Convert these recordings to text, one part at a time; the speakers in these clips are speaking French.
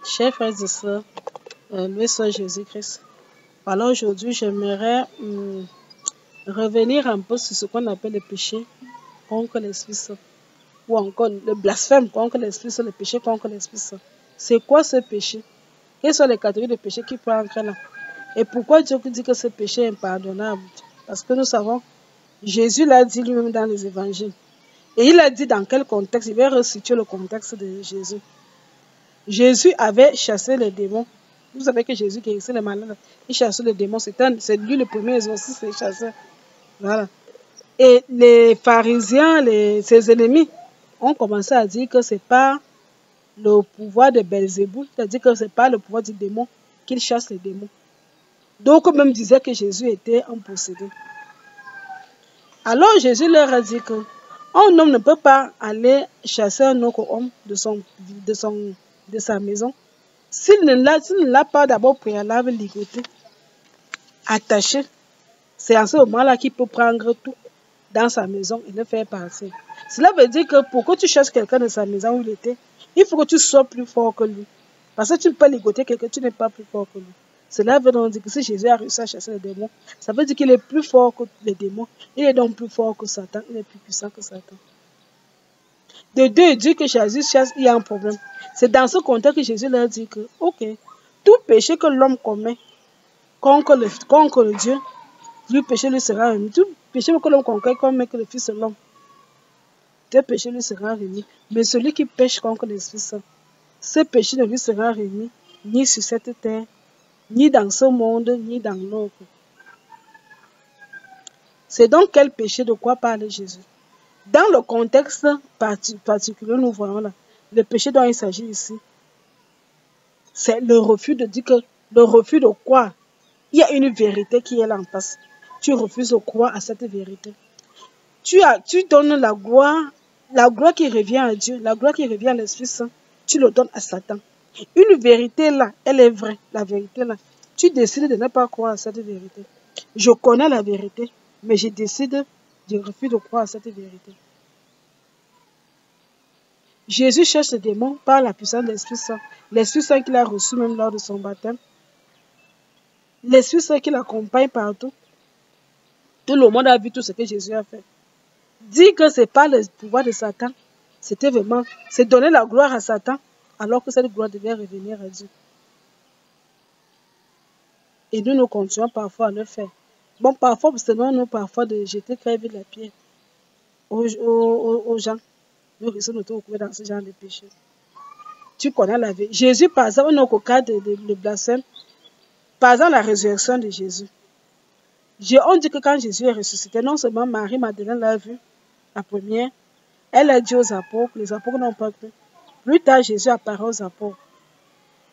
Chers frères et sœurs, loué soit Jésus-Christ. Alors aujourd'hui, j'aimerais revenir un peu sur ce qu'on appelle le péché contre l'Esprit Saint. Ou encore le blasphème contre l'Esprit Saint, le péché contre l'Esprit Saint. C'est quoi ce péché? Quelles sont les catégories de péché qui peuvent entrer là? Et pourquoi Dieu dit que ce péché est impardonnable? Parce que nous savons, Jésus l'a dit lui-même dans les évangiles. Et il a dit dans quel contexte? Il va resituer le contexte de Jésus. Jésus avait chassé les démons. Vous savez que Jésus guérissait les malades. Il chassait les démons. C'est lui le premier exorciste, les chasseurs. Voilà. Et les pharisiens, ses ennemis, ont commencé à dire que ce n'est pas le pouvoir de Belzéboul, c'est-à-dire que ce n'est pas le pouvoir du démon qu'il chasse les démons. Donc, même disait que Jésus était un possédé. Alors, Jésus leur a dit que un homme ne peut pas aller chasser un autre homme de sa maison s'il ne l'a pas d'abord préalable ligoté, attaché. C'est en ce moment-là qu'il peut prendre tout dans sa maison et le faire partir. Cela veut dire que pour que tu chasses quelqu'un de sa maison où il était, il faut que tu sois plus fort que lui. Parce que tu ne peux pas ligoter quelqu'un, tu n'es pas plus fort que lui. Cela veut donc dire que si Jésus a réussi à chasser les démons, ça veut dire qu'il est plus fort que les démons. Il est donc plus fort que Satan, il est plus puissant que Satan. De deux, dire que Jésus chasse, il y a un problème. C'est dans ce contexte que Jésus leur dit que, ok, tout péché que l'homme commet contre le Dieu, lui péché lui sera remis. Tout péché que l'homme commet que le Fils de l'homme, tout péché lui sera remis. Mais celui qui pêche contre l'Esprit Saint, ce péché ne lui sera remis ni sur cette terre, ni dans ce monde, ni dans l'autre. C'est donc quel péché de quoi parle Jésus? Dans le contexte particulier, nous voyons là, le péché dont il s'agit ici, c'est le refus de dire que, le refus de croire. Il y a une vérité qui est là en face. Tu refuses de croire à cette vérité. Tu donnes la gloire qui revient à Dieu, la gloire qui revient à l'Esprit Saint, tu le donnes à Satan. Une vérité là, elle est vraie, la vérité là. Tu décides de ne pas croire à cette vérité. Je connais la vérité, mais je décide de refuser de croire à cette vérité. Jésus cherche les démons par la puissance de l'Esprit Saint. L'Esprit Saint qu'il a reçu même lors de son baptême. L'Esprit Saint qui l'accompagne partout. Tout le monde a vu tout ce que Jésus a fait. Dire que ce n'est pas le pouvoir de Satan, c'était vraiment, c'est donner la gloire à Satan, alors que cette gloire devait revenir à Dieu. Et nous continuons parfois à le faire. Bon, parfois, c'est nous parfois de jeter crève de la pierre aux gens. Nous risquons de nous retrouver dans ce genre de péché. Tu connais la vie. Jésus, par exemple, au cas de blasphème, par exemple, la résurrection de Jésus. On dit que quand Jésus est ressuscité, non seulement Marie-Madeleine l'a vu, la première, elle a dit aux apôtres, les apôtres n'ont pas cru. Plus tard, Jésus apparaît aux apôtres.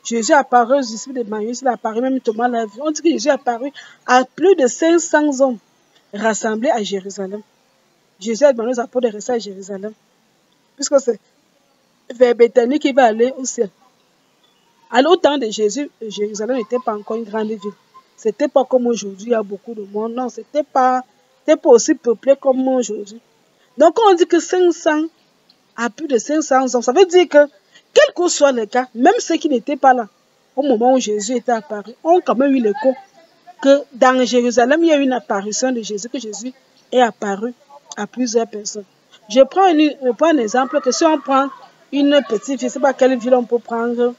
Jésus apparaît aux disciples de Maïs, il apparaît, même Thomas l'a vu. On dit que Jésus apparu à plus de 500 hommes rassemblés à Jérusalem. Jésus a demandé aux apôtres de rester à Jérusalem. Puisque c'est vers Béthanie qu'il va aller au ciel. Alors, au temps de Jésus, Jérusalem n'était pas encore une grande ville. C'était pas comme aujourd'hui, il y a beaucoup de monde. Non, c'était pas aussi peuplé comme aujourd'hui. Donc, on dit que 500 à plus de 500 ans, ça veut dire que, quel que soit le cas, même ceux qui n'étaient pas là, au moment où Jésus était apparu, ont quand même eu l'écho que dans Jérusalem, il y a eu une apparition de Jésus, que Jésus est apparu à plusieurs personnes. Je prends un exemple, que si on prend une petite, je ne sais pas quelle ville on peut prendre,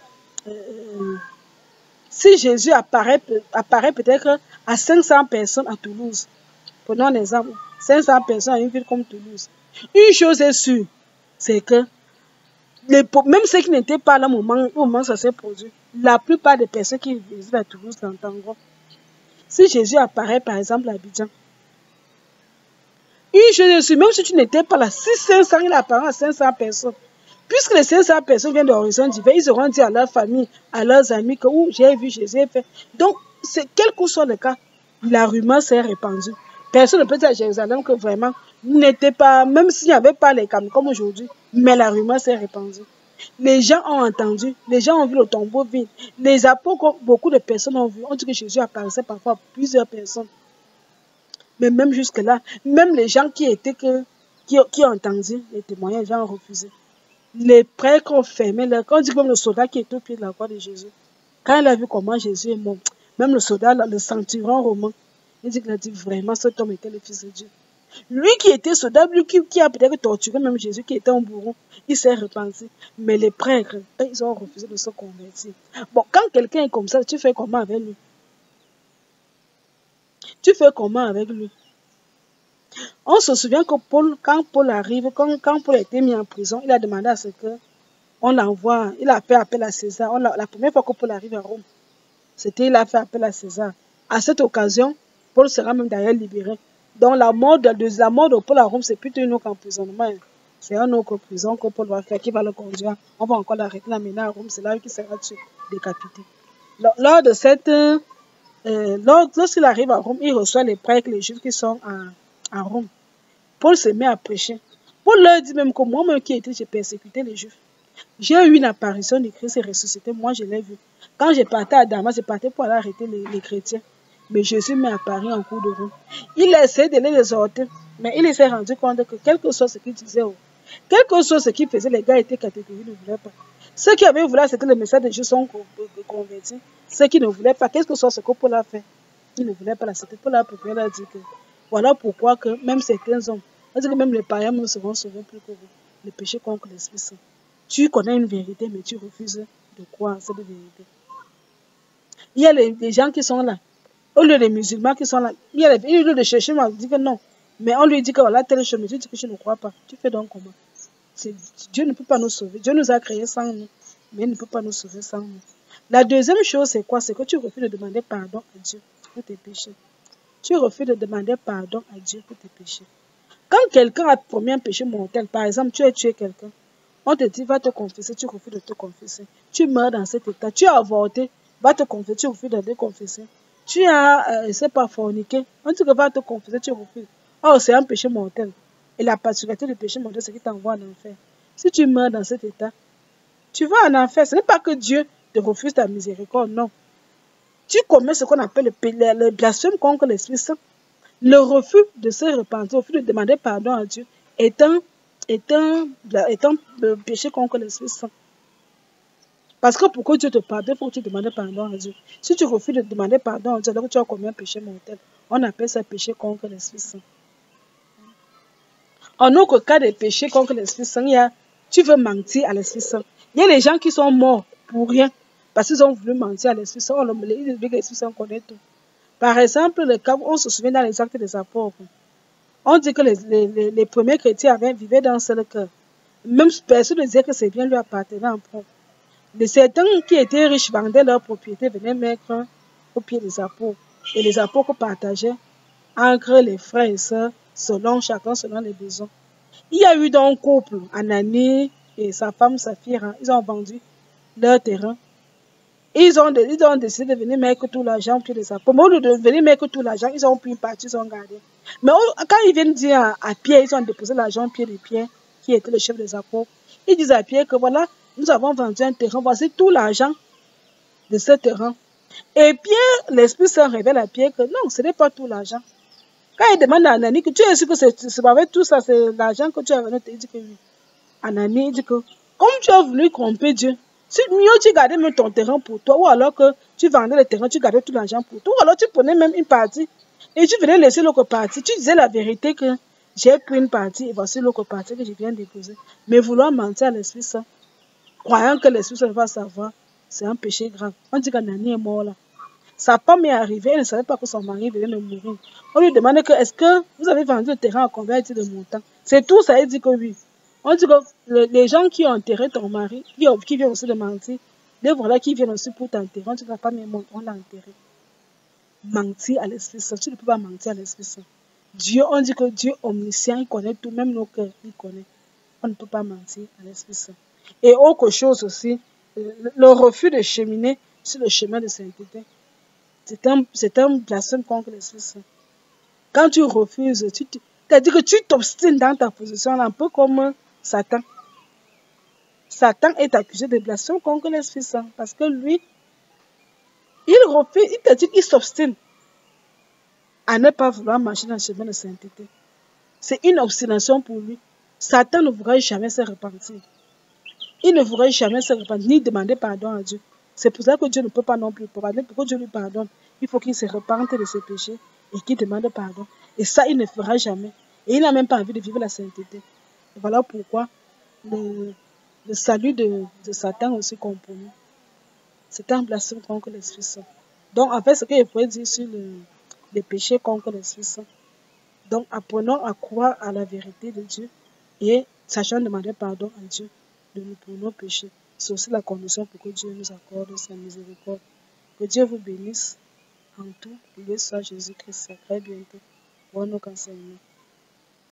si Jésus apparaît peut-être à 500 personnes à Toulouse, prenons un exemple, 500 personnes à une ville comme Toulouse. Une chose est sûre, c'est que même ceux qui n'étaient pas là au moment où ça s'est produit, la plupart des personnes qui visitent à Toulouse l'entendront. Si Jésus apparaît par exemple à Abidjan, une chose est sûre, même si tu n'étais pas là, si 500, il apparaît à 500 personnes, puisque les 500 personnes viennent d'horizons divers, ils auront dit à leur famille, à leurs amis que j'ai vu Jésus fait. Donc, quel que soit le cas, la rumeur s'est répandue. Personne ne peut dire à Jérusalem que vraiment, n'était pas, même s'il n'y avait pas les caméras comme aujourd'hui, mais la rumeur s'est répandue. Les gens ont entendu, les gens ont vu le tombeau vide. Les apôtres, beaucoup de personnes ont vu. On dit que Jésus apparaissait parfois à plusieurs personnes. Mais même jusque-là, même les gens qui ont entendu les témoignages, les gens ont refusé. Les prêtres ont fermé leur... Quand on dit que même le soldat qui était au pied de la croix de Jésus, quand il a vu comment Jésus est mort, même le soldat, le centurion romain, il dit qu'il a dit vraiment cet homme était le Fils de Dieu. Lui qui était soldat, lui qui a peut-être torturé même Jésus, qui était un bourreau, il s'est repenti. Mais les prêtres, ils ont refusé de se convertir. Bon, quand quelqu'un est comme ça, tu fais comment avec lui? Tu fais comment avec lui? On se souvient que Paul, quand Paul arrive, quand Paul a été mis en prison, il a demandé à ce que on l'envoie, il a fait appel à César. La première fois que Paul arrive à Rome, c'était il a fait appel à César. À cette occasion, Paul sera même d'ailleurs libéré. Donc la mort de Paul à Rome, c'est plutôt une autre emprisonnement. C'est un autre prison que Paul va faire, qui va le conduire. On va encore l'arrêter, l'amener à Rome, c'est là qu'il sera tué, décapité. Lors de cette... lorsqu'il arrive à Rome, il reçoit les prêtres, les juifs qui sont à Rome. Paul se met à prêcher. Paul leur dit même que moi-même qui étais, j'ai persécuté les juifs. J'ai eu une apparition du Christ ressuscité, moi je l'ai vu. Quand j'ai parti à Damas, j'ai parti pour aller arrêter les chrétiens. Mais Jésus m'est apparu en cours de route. Il a essayé de les exhorter, mais il s'est rendu compte que quel que soit ce qu'il disait, quel que soit ce qu'il faisait, les gars étaient catégoriques, ils ne voulaient pas. Ceux qui avaient voulu, c'était le message de Jésus sont convertis. Ceux qui ne voulaient pas, qu'est-ce que soit ce que Paul a fait? Ils ne voulaient pas la cité. Paul a préparé à dire que voilà pourquoi que même certains hommes, c'est-à-dire que même les païens me seront sauvés plus que vous. Le péché contre l'Esprit Saint. Tu connais une vérité, mais tu refuses de croire à cette vérité. Il y a les gens qui sont là. Au lieu des musulmans qui sont là, il y a au lieu de chercher, on dit que non. Mais on lui dit que voilà, telle chose, mais tu dis que tu ne crois pas. Tu fais donc comment? Dieu ne peut pas nous sauver. Dieu nous a créés sans nous, mais il ne peut pas nous sauver sans nous. La deuxième chose, c'est quoi? C'est que tu refuses de demander pardon à Dieu pour tes péchés. Tu refuses de demander pardon à Dieu pour tes péchés. Quand quelqu'un a commis un péché mortel, par exemple, tu as tué quelqu'un, on te dit, va te confesser, tu refuses de te confesser. Tu meurs dans cet état. Tu as avorté, va te confesser, tu refuses de te confesser. Tu as, c'est pas forniqué, on dit que va te confesser, tu refuses. Oh, c'est un péché mortel. Et la particularité du péché mortel, c'est qu'il t'envoie en enfer. Si tu meurs dans cet état, tu vas en enfer. Ce n'est pas que Dieu te refuse ta miséricorde, non. Tu commets ce qu'on appelle le blasphème contre l'Esprit Saint. Le refus de se repentir, le refus de demander pardon à Dieu est un péché contre l'Esprit Saint. Parce que pour que Dieu te pardonne, il faut que tu demandes pardon à Dieu. Si tu refuses de demander pardon à Dieu, alors que tu as commis un péché mortel, on appelle ça péché contre l'Esprit Saint. En autre cas de péché contre l'Esprit Saint, tu veux mentir à l'Esprit Saint. Il y a des gens qui sont morts pour rien, parce qu'ils ont voulu mentir à l'Esprit Saint. Ils disent que l'Esprit Saint connaît tout. Par exemple, le cas, on se souvient dans les Actes des Apôtres. On dit que les premiers chrétiens vivaient dans un seul cœur. Même personne ne disait que c'est bien lui appartenait en propre. Certains qui étaient riches vendaient leurs propriétés, venaient mettre au pied des apôtres. Et les apôtres partageaient entre les frères et sœurs, chacun selon les besoins. Il y a eu donc un couple, Ananie et sa femme Saphira, ils ont vendu leur terrain. Ils ont décidé de venir mettre tout l'argent au pied des apôtres. Mais au lieu de venir mettre tout l'argent, ils ont pris une partie, ils ont gardé. Mais quand ils viennent dire à Pierre, ils ont déposé l'argent au pied de Pierre, qui était le chef des apôtres. Ils disent à Pierre que voilà, nous avons vendu un terrain, voici tout l'argent de ce terrain. Et Pierre, l'Esprit Saint révèle à Pierre que non, ce n'est pas tout l'argent. Quand il demande à Ananie que tu es sûr que c'est pas avec tout ça, c'est l'argent que tu as venu, il dit que oui. Ananie dit que comme tu as voulu tromper Dieu, si mieux tu gardais même ton terrain pour toi, ou alors que tu vendais le terrain, tu gardais tout l'argent pour toi, ou alors tu prenais même une partie et tu venais laisser l'autre partie. Tu disais la vérité que j'ai pris une partie et voici l'autre partie que je viens déposer. Mais vouloir mentir à l'Esprit Saint, croyant que l'Esprit Saint va savoir, c'est un péché grave. On dit qu'Ananie est mort là. Sa femme est arrivée, elle ne savait pas que son mari venait de mourir. On lui demandait que est-ce que vous avez vendu le terrain à combien de montant? C'est tout ça, elle dit que oui. On dit que les gens qui ont enterré ton mari, qui viennent aussi de mentir, les voilà qui viennent aussi pour t'enterrer. On dit que la femme est morte, on l'a enterrée. Mentir à l'Esprit Saint, tu ne peux pas mentir à l'Esprit Saint. Dieu, on dit que Dieu omniscient, il connaît tout, même nos cœurs, il connaît. On ne peut pas mentir à l'Esprit Saint. Et autre chose aussi, le refus de cheminer sur le chemin de sainteté. C'est un blasphème contre l'Esprit Saint. Quand tu refuses, c'est-à-dire que tu t'obstines dans ta position, un peu comme Satan. Satan est accusé de blasphème contre l'Esprit Saint parce que lui, il refuse, il s'obstine à ne pas vouloir marcher dans le chemin de sainteté. C'est une obstination pour lui. Satan ne voudra jamais se repentir. il ne voudrait jamais se repentir ni demander pardon à Dieu. C'est pour ça que Dieu ne peut pas non plus pardonner. Pour que Dieu lui pardonne, il faut qu'il se repente de ses péchés et qu'il demande pardon. Et ça, il ne fera jamais. Et il n'a même pas envie de vivre la sainteté. Et voilà pourquoi le salut de Satan est aussi compromis. C'est un blasphème contre l'Esprit Saint. Donc, en fait, ce qu'il faut dire sur les péchés contre l'Esprit Saint. Donc, apprenons à croire à la vérité de Dieu et sachant demander pardon à Dieu pour nos péchés. C'est aussi la condition pour que Dieu nous accorde sa miséricorde. Que Dieu vous bénisse en tout. Loué soit Jésus-Christ. À très bientôt pour nos enseignements.